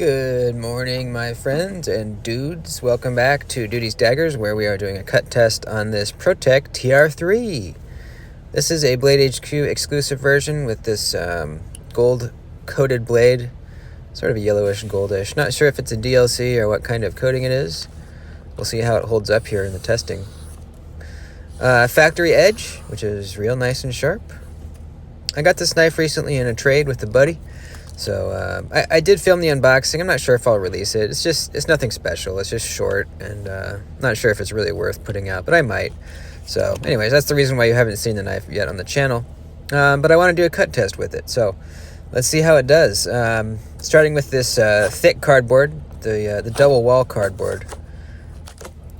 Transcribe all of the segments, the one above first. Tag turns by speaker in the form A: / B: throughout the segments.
A: Good morning, my friends and dudes. Welcome back to Duty's Daggers, where we are doing a cut test on this ProTech TR3. This is a Blade HQ exclusive version with this gold-coated blade, sort of a yellowish goldish. Not sure if it's a DLC or what kind of coating it is. We'll see how it holds up here in the testing. Factory edge, which is real nice and sharp. I got this knife recently in a trade with a buddy. So I did film the unboxing. I'm not sure if I'll release it. It's nothing special. It's just short, and not sure if it's really worth putting out, but I might. So anyways, that's the reason why you haven't seen the knife yet on the channel. But I want to do a cut test with it. So let's see how it does. Starting with this thick cardboard, the double wall cardboard.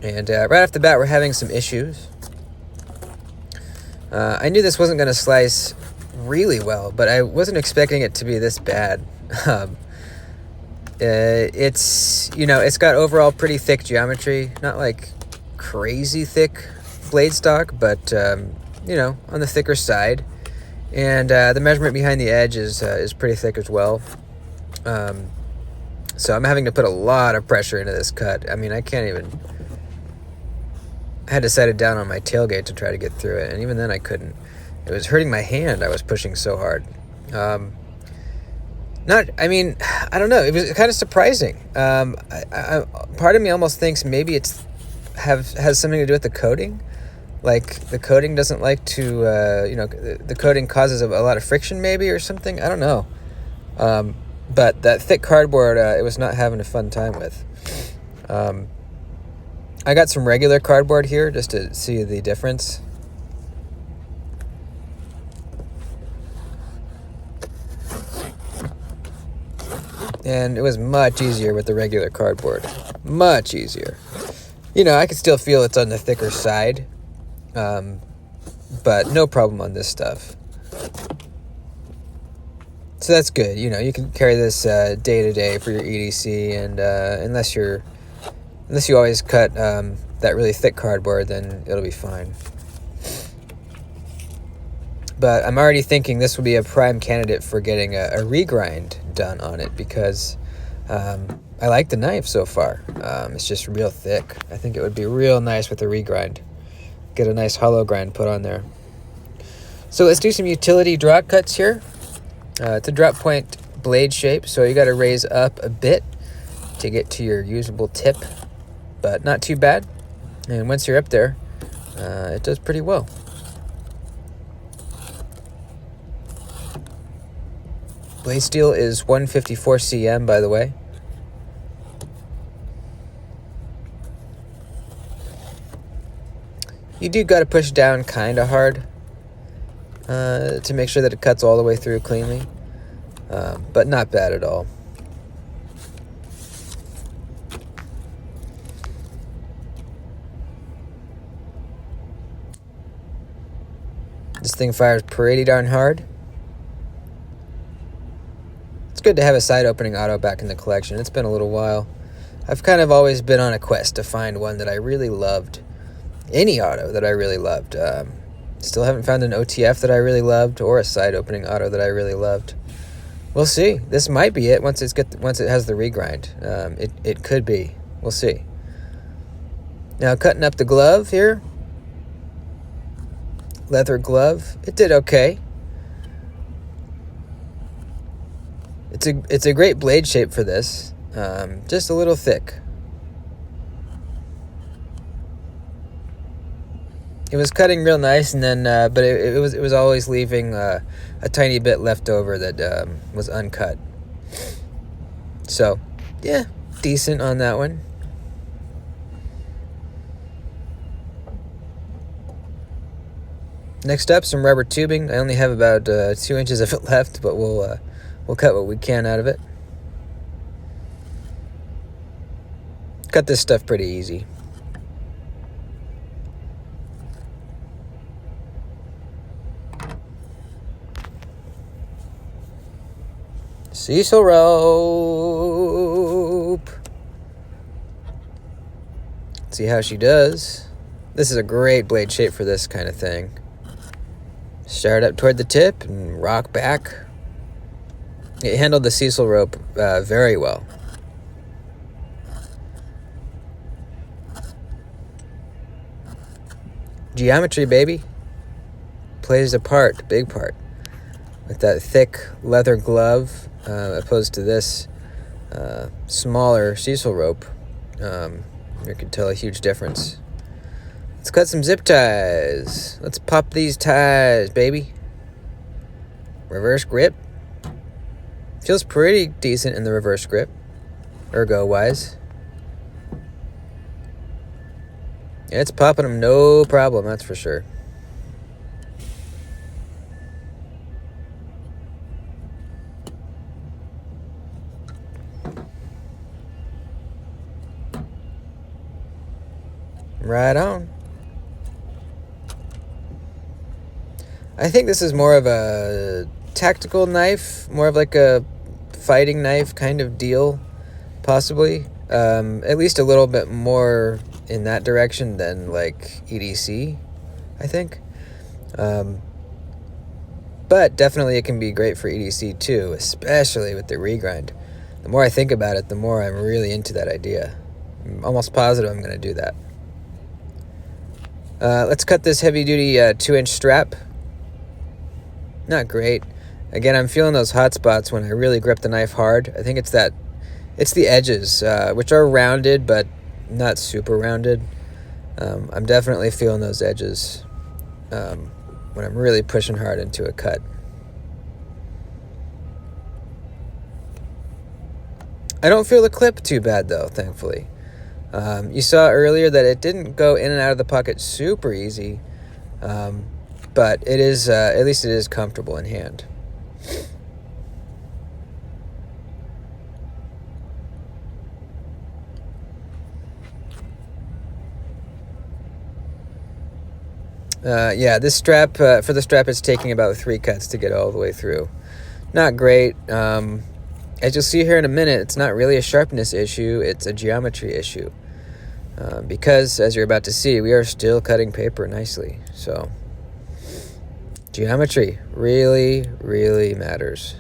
A: And right off the bat, we're having some issues. I knew this wasn't going to slice really well, but I wasn't expecting it to be this bad. It's got overall pretty thick geometry, not like crazy thick blade stock, but on the thicker side. And the measurement behind the edge is pretty thick as well. So I'm having to put a lot of pressure into this cut. I mean, I had to set it down on my tailgate to try to get through it, and even then I couldn't. It was hurting my hand. I was pushing so hard. I don't know. It was kind of surprising. Part of me almost thinks maybe has something to do with the coating. Like the coating doesn't like to, the coating causes a lot of friction maybe or something. I don't know. But that thick cardboard, it was not having a fun time with. I got some regular cardboard here just to see the difference. And it was much easier with the regular cardboard. Much easier. I could still feel it's on the thicker side. But no problem on this stuff. So that's good. You can carry this day to day for your EDC. And unless you always cut that really thick cardboard, then it'll be fine. But I'm already thinking this will be a prime candidate for getting a regrind done on it because I like the knife so far. It's just real thick. I think it would be real nice with a regrind. Get a nice hollow grind put on there. So let's do some utility draw cuts here. It's a drop point blade shape, so you got to raise up a bit to get to your usable tip, but not too bad. And once you're up there, it does pretty well. Blade steel is 154 cm, by the way. You do got to push down kind of hard to make sure that it cuts all the way through cleanly, but not bad at all. This thing fires pretty darn hard. It's good to have a side opening auto back in the collection. It's been a little while. I've kind of always been on a quest to find one that I really loved. Any auto that I really loved. Still haven't found an OTF that I really loved or a side opening auto that I really loved. We'll see. This might be it once it has the regrind. It could be. We'll see. Now cutting up the glove here. Leather glove. It did okay. It's a great blade shape for this. Just a little thick. It was cutting real nice, and then but it was always leaving a tiny bit left over that was uncut. So yeah, decent on that one. Next up, some rubber tubing. I only have about 2 inches of it left, but we'll cut what we can out of it. Cut this stuff pretty easy. Cecil rope. See how she does. This is a great blade shape for this kind of thing. Start up toward the tip and rock back. It handled the Cecil rope very well. Geometry, baby. Plays a part, big part. With that thick leather glove, opposed to this smaller Cecil rope, you can tell a huge difference. Let's cut some zip ties. Let's pop these ties, baby. Reverse grip. Feels pretty decent in the reverse grip, ergo-wise. Yeah, it's popping them no problem, that's for sure. Right on. I think this is more of a tactical knife, more of like a fighting knife kind of deal, possibly. At least a little bit more in that direction than like EDC, I think. But definitely it can be great for EDC too, especially with the regrind. The more I think about it, the more I'm really into that idea. I'm almost positive I'm going to do that. Let's cut this heavy-duty 2-inch strap. Not great. Again, I'm feeling those hot spots when I really grip the knife hard. I think it's the edges, which are rounded, but not super rounded. I'm definitely feeling those edges when I'm really pushing hard into a cut. I don't feel the clip too bad, though, thankfully. You saw earlier that it didn't go in and out of the pocket super easy, but it is, at least it is comfortable in hand. Yeah, this strap, for the strap, it's taking about 3 cuts to get all the way through. Not great. As you'll see here in a minute, it's not really a sharpness issue, it's a geometry issue. Because, as you're about to see, we are still cutting paper nicely. So, geometry really, really matters.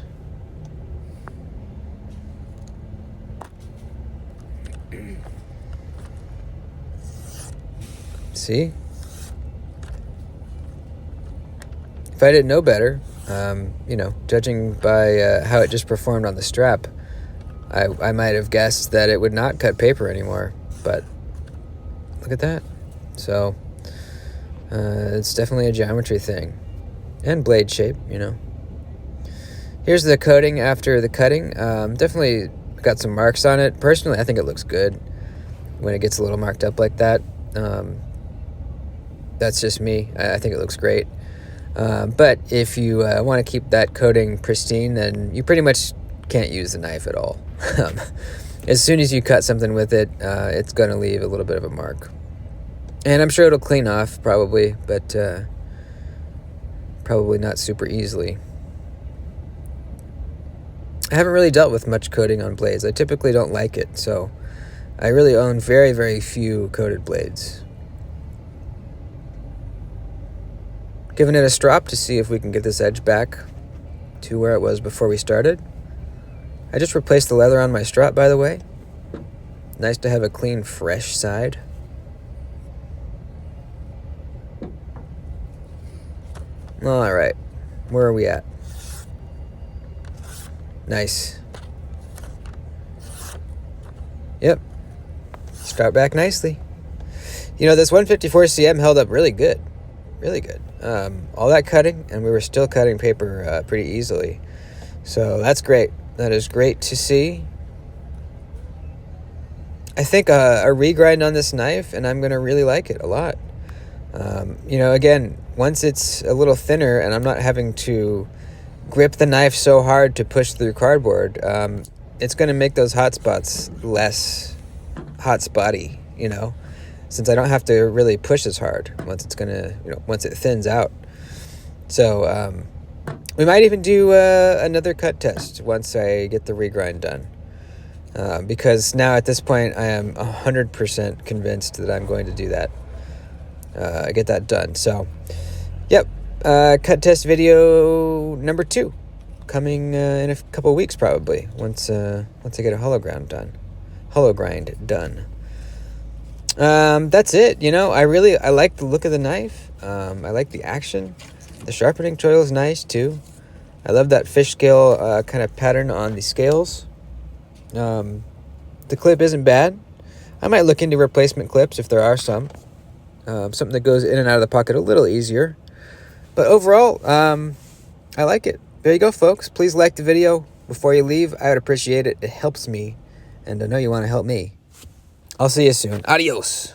A: See? If I didn't know better, judging by how it just performed on the strap, I might have guessed that it would not cut paper anymore, but look at that. So, it's definitely a geometry thing. And blade shape, Here's the coating after the cutting. Definitely got some marks on it. Personally, I think it looks good when it gets a little marked up like that. That's just me. I think it looks great. But if you want to keep that coating pristine, then you pretty much can't use the knife at all. As soon as you cut something with it, it's going to leave a little bit of a mark. And I'm sure it'll clean off, probably, but probably not super easily. I haven't really dealt with much coating on blades. I typically don't like it, so I really own very, very few coated blades. Giving it a strop to see if we can get this edge back to where it was before we started. I just replaced the leather on my strap, by the way. Nice to have a clean, fresh side. All right, where are we at? Nice. Yep, strap back nicely. This 154 cm held up really good. Really good. All that cutting, and we were still cutting paper pretty easily. So that's great. That is great to see. I think a regrind on this knife, and I'm going to really like it a lot. Again, once it's a little thinner and I'm not having to grip the knife so hard to push through cardboard, it's going to make those hot spots less hot spotty, since I don't have to really push as hard once it's once it thins out. So we might even do another cut test once I get the regrind done, because now at this point I am 100% convinced that I'm going to do that, get that done. So, yep, cut test video number 2 coming in a couple weeks probably once I get a hollow grind done. That's it. I like the look of the knife. I like the action. The sharpening choil is nice too. I love that fish scale kind of pattern on the scales. The clip isn't bad. I might look into replacement clips if there are some. Something that goes in and out of the pocket a little easier. But overall, I like it. There you go, folks. Please like the video before you leave. I would appreciate it. It helps me, and I know you want to help me. I'll see you soon. Adios.